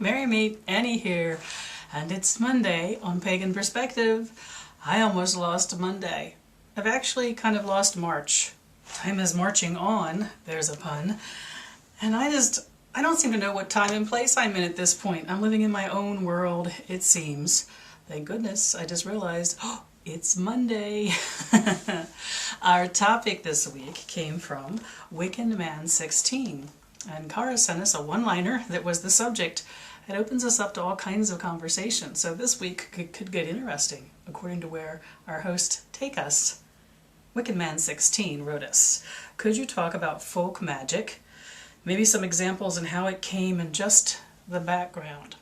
Merry Meet Annie here, and it's Monday on Pagan Perspective. I almost lost Monday. I've actually kind of lost March. Time is marching on, there's a pun, and I don't seem to know what time and place I'm in at this point. I'm living in my own world, it seems. Thank goodness, I just realized, oh, it's Monday. Our topic this week came from Wicked Man 16. And Cara sent us a one-liner that was the subject. It opens us up to all kinds of conversation. So this week could get interesting, according to where our host take us. Wicked Man 16 wrote us, could you talk about folk magic? Maybe some examples and how it came and just the background.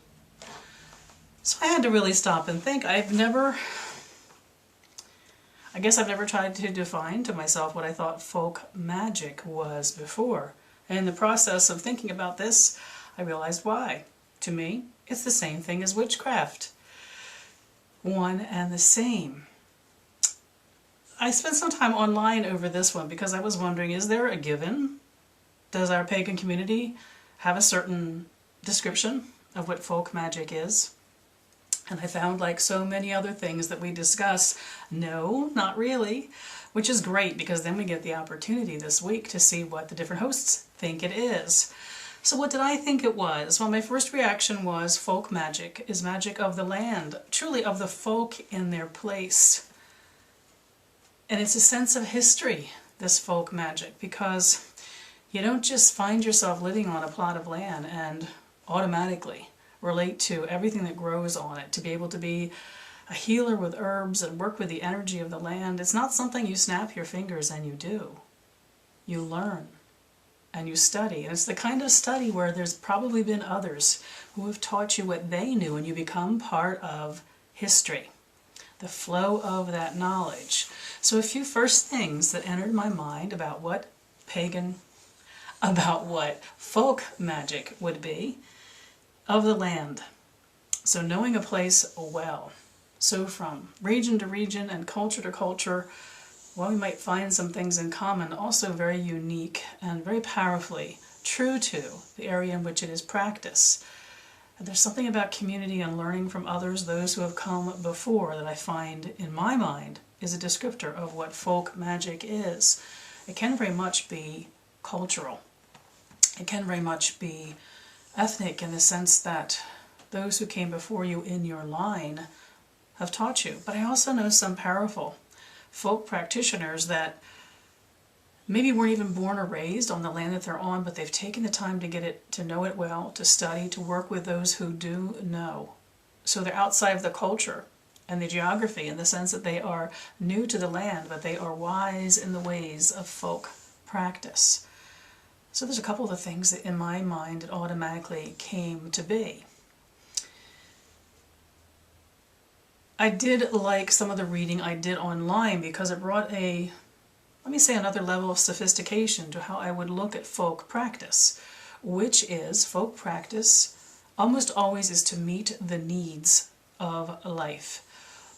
So I had to really stop and think. I guess I've never tried to define to myself what I thought folk magic was before. And in the process of thinking about this, I realized why. To me, it's the same thing as witchcraft. One and the same. I spent some time online over this one because I was wondering, is there a given? Does our pagan community have a certain description of what folk magic is? And I found, like so many other things that we discuss, no, not really. Which is great because then we get the opportunity this week to see what the different hosts think it is. So what did I think it was? Well, my first reaction was folk magic is magic of the land, truly of the folk in their place. And it's a sense of history, this folk magic, because you don't just find yourself living on a plot of land and automatically relate to everything that grows on it, to be able to be a healer with herbs and work with the energy of the land. It's not something you snap your fingers and you do. You learn and you study. And it's the kind of study where there's probably been others who have taught you what they knew, and you become part of history, the flow of that knowledge. So a few first things that entered my mind about what folk magic would be of the land. So knowing a place well. So from region to region and culture to culture, while we might find some things in common, also very unique and very powerfully true to the area in which it is practiced. And there's something about community and learning from others, those who have come before, that I find in my mind is a descriptor of what folk magic is. It can very much be cultural. It can very much be ethnic in the sense that those who came before you in your line have taught you. But I also know some powerful folk practitioners that maybe weren't even born or raised on the land that they're on, but they've taken the time to know it well, to study, to work with those who do know. So they're outside of the culture and the geography in the sense that they are new to the land, but they are wise in the ways of folk practice. So there's a couple of the things that in my mind it automatically came to be. I did like some of the reading I did online because it brought another level of sophistication to how I would look at folk practice, which is folk practice almost always is to meet the needs of life.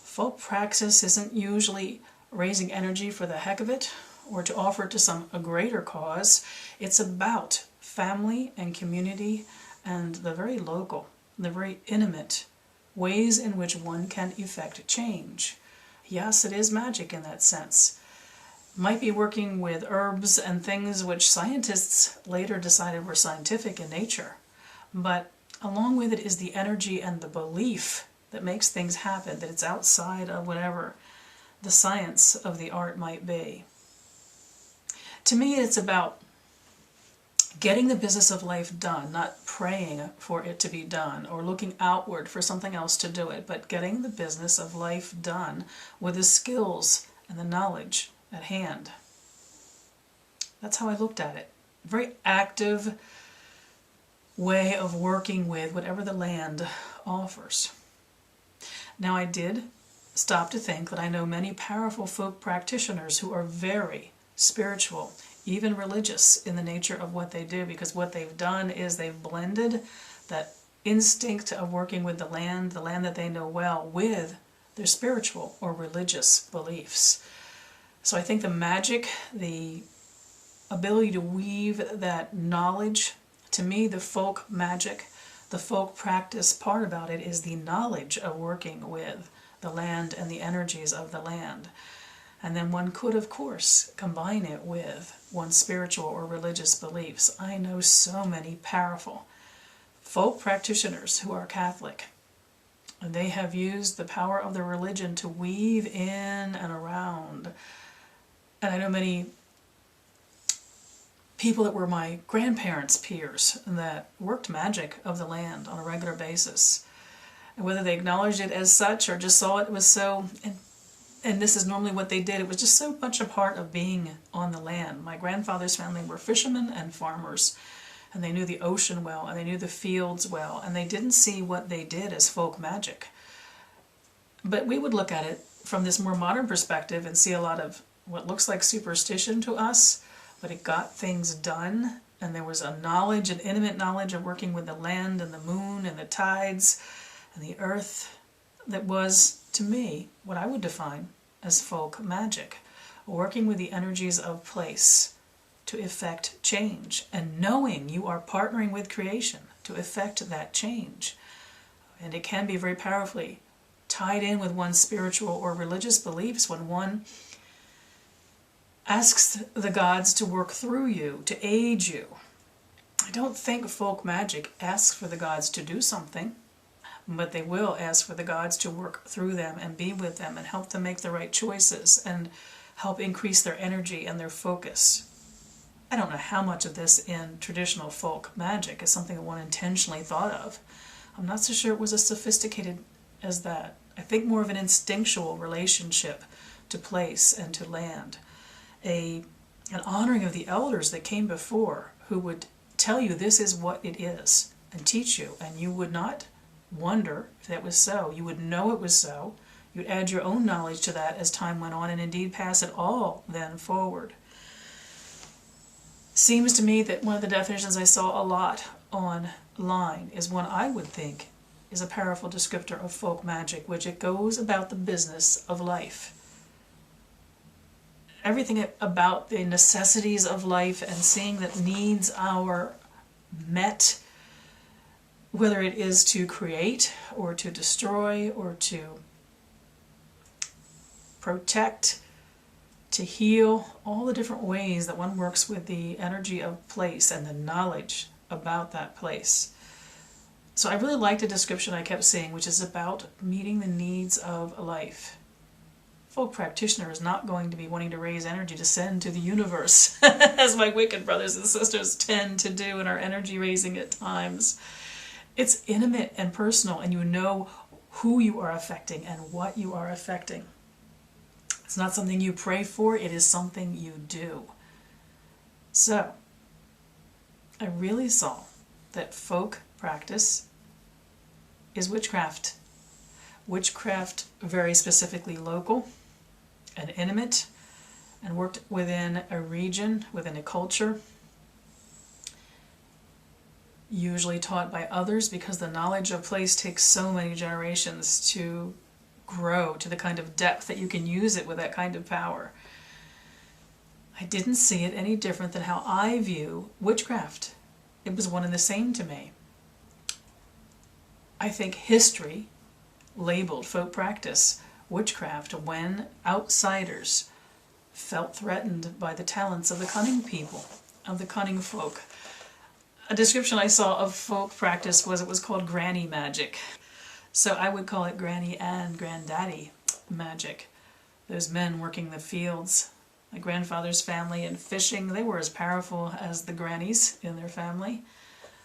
Folk practice isn't usually raising energy for the heck of it or to offer it to a greater cause. It's about family and community and the very local, the very intimate ways in which one can effect change. Yes, it is magic in that sense. Might be working with herbs and things which scientists later decided were scientific in nature, but along with it is the energy and the belief that makes things happen, that it's outside of whatever the science of the art might be. To me, it's about getting the business of life done, not praying for it to be done or looking outward for something else to do it, but getting the business of life done with the skills and the knowledge at hand. That's how I looked at it. A very active way of working with whatever the land offers. Now, I did stop to think that I know many powerful folk practitioners who are very spiritual, even religious in the nature of what they do, because what they've done is they've blended that instinct of working with the land that they know well, with their spiritual or religious beliefs. So I think the magic, the ability to weave that knowledge, to me the folk magic, The folk practice part about it is the knowledge of working with the land and the energies of the land. And then one could, of course, combine it with one's spiritual or religious beliefs. I know so many powerful folk practitioners who are Catholic, and they have used the power of their religion to weave in and around. And I know many people that were my grandparents' peers that worked magic of the land on a regular basis. And whether they acknowledged it as such or just saw it was so, and this is normally what they did, it was just so much a part of being on the land. My grandfather's family were fishermen and farmers, and they knew the ocean well, and they knew the fields well, and they didn't see what they did as folk magic. But we would look at it from this more modern perspective and see a lot of what looks like superstition to us, but it got things done, and there was a knowledge, an intimate knowledge of working with the land and the moon and the tides and the earth that was, to me, what I would define as folk magic, working with the energies of place to effect change, and knowing you are partnering with creation to effect that change. And it can be very powerfully tied in with one's spiritual or religious beliefs when one asks the gods to work through you, to aid you. I don't think folk magic asks for the gods to do something, but they will ask for the gods to work through them and be with them and help them make the right choices and help increase their energy and their focus. I don't know how much of this in traditional folk magic is something that one intentionally thought of. I'm not so sure it was as sophisticated as that. I think more of an instinctual relationship to place and to land. An honoring of the elders that came before, who would tell you this is what it is and teach you, and you would not wonder if that was so. You would know it was so. You'd add your own knowledge to that as time went on and indeed pass it all then forward. Seems to me that one of the definitions I saw a lot online is one I would think is a powerful descriptor of folk magic, which it goes about the business of life. Everything about the necessities of life and seeing that needs are met, whether it is to create or to destroy or to protect, to heal, all the different ways that one works with the energy of place and the knowledge about that place. So I really liked the description I kept seeing, which is about meeting the needs of life. Folk practitioner is not going to be wanting to raise energy to send to the universe, as my wicked brothers and sisters tend to do in our energy raising at times. It's intimate and personal, and you know who you are affecting and what you are affecting. It's not something you pray for, it is something you do. So, I really saw that folk practice is witchcraft. Witchcraft very specifically local and intimate, and worked within a region, within a culture, usually taught by others, because the knowledge of place takes so many generations to grow to the kind of depth that you can use it with that kind of power. I didn't see it any different than how I view witchcraft. It was one and the same to me. I think history labeled folk practice witchcraft when outsiders felt threatened by the talents of the cunning people, of the cunning folk. A description I saw of folk practice was it was called granny magic. So I would call it granny and granddaddy magic. Those men working the fields. My grandfather's family and fishing, they were as powerful as the grannies in their family.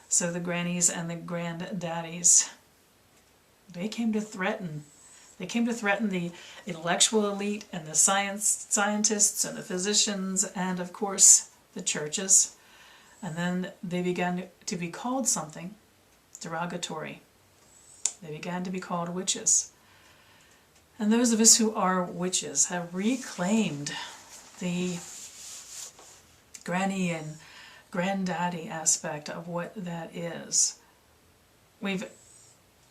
So the grannies and the granddaddies, they came to threaten. They came to threaten the intellectual elite and the scientists and the physicians and, of course, the churches. And then they began to be called something derogatory. They began to be called witches. And those of us who are witches have reclaimed the granny and granddaddy aspect of what that is. We've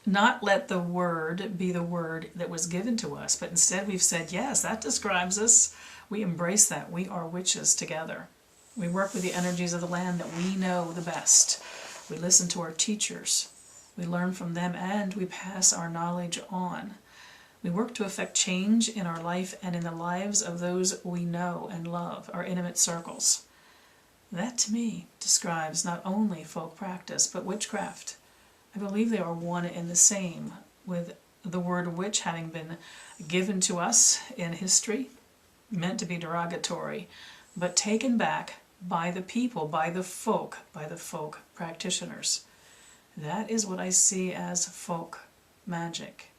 not let the word be the word that was given to us, but instead we've said, yes, that describes us. We embrace that. We are witches together. We work with the energies of the land that we know the best. We listen to our teachers. We learn from them and we pass our knowledge on. We work to affect change in our life and in the lives of those we know and love, our intimate circles. That to me describes not only folk practice but witchcraft. I believe they are one and the same, with the word witch having been given to us in history, meant to be derogatory, but taken back by the people, by the folk practitioners. That is what I see as folk magic.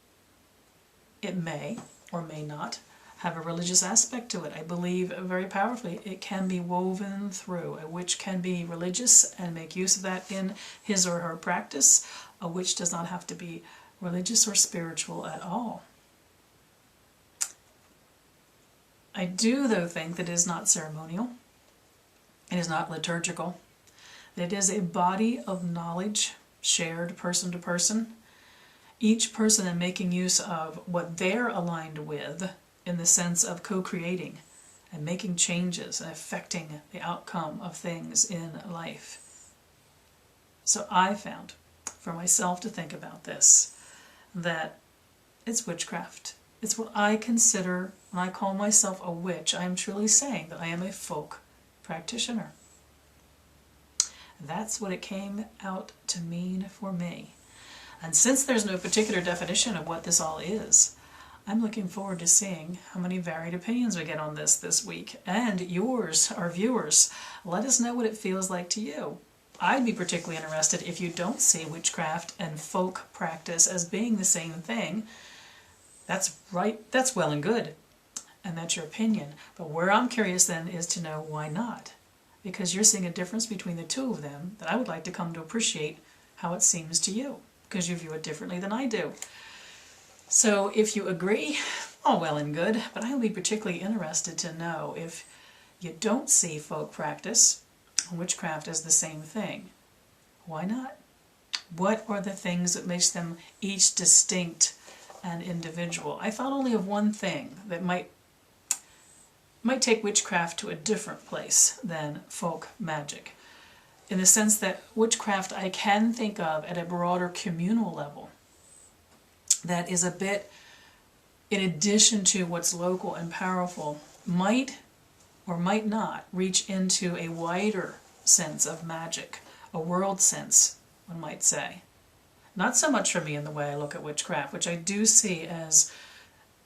It may or may not have a religious aspect to it. I believe very powerfully it can be woven through. A witch can be religious and make use of that in his or her practice. A witch does not have to be religious or spiritual at all. I do, though, think that it is not ceremonial. It is not liturgical. It is a body of knowledge shared person to person. Each person in making use of what they're aligned with in the sense of co-creating and making changes and affecting the outcome of things in life. So I found for myself to think about this, that it's witchcraft. It's what I consider, when I call myself a witch, I am truly saying that I am a folk practitioner. That's what it came out to mean for me. And since there's no particular definition of what this all is, I'm looking forward to seeing how many varied opinions we get on this week. And yours, our viewers, let us know what it feels like to you. I'd be particularly interested if you don't see witchcraft and folk practice as being the same thing. That's right, that's well and good, and that's your opinion. But where I'm curious then is to know why not. Because you're seeing a difference between the two of them that I would like to come to appreciate how it seems to you, because you view it differently than I do. So if you agree, all well and good, but I would be particularly interested to know if you don't see folk practice and witchcraft as the same thing. Why not? What are the things that makes them each distinct and individual? I thought only of one thing that might take witchcraft to a different place than folk magic, in the sense that witchcraft I can think of at a broader communal level that is a bit, in addition to what's local and powerful, might or might not reach into a wider sense of magic, a world sense, one might say. Not so much for me in the way I look at witchcraft, which I do see as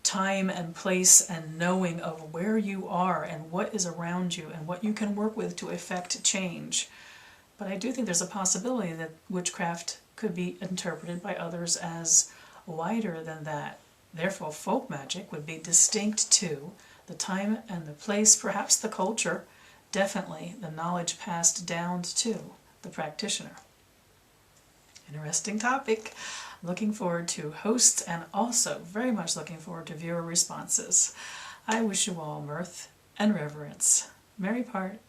time and place and knowing of where you are and what is around you and what you can work with to effect change. But I do think there's a possibility that witchcraft could be interpreted by others as wider than that. Therefore, folk magic would be distinct to the time and the place, perhaps the culture, definitely the knowledge passed down to the practitioner. Interesting topic. Looking forward to hosts and also very much looking forward to viewer responses. I wish you all mirth and reverence. Merry part.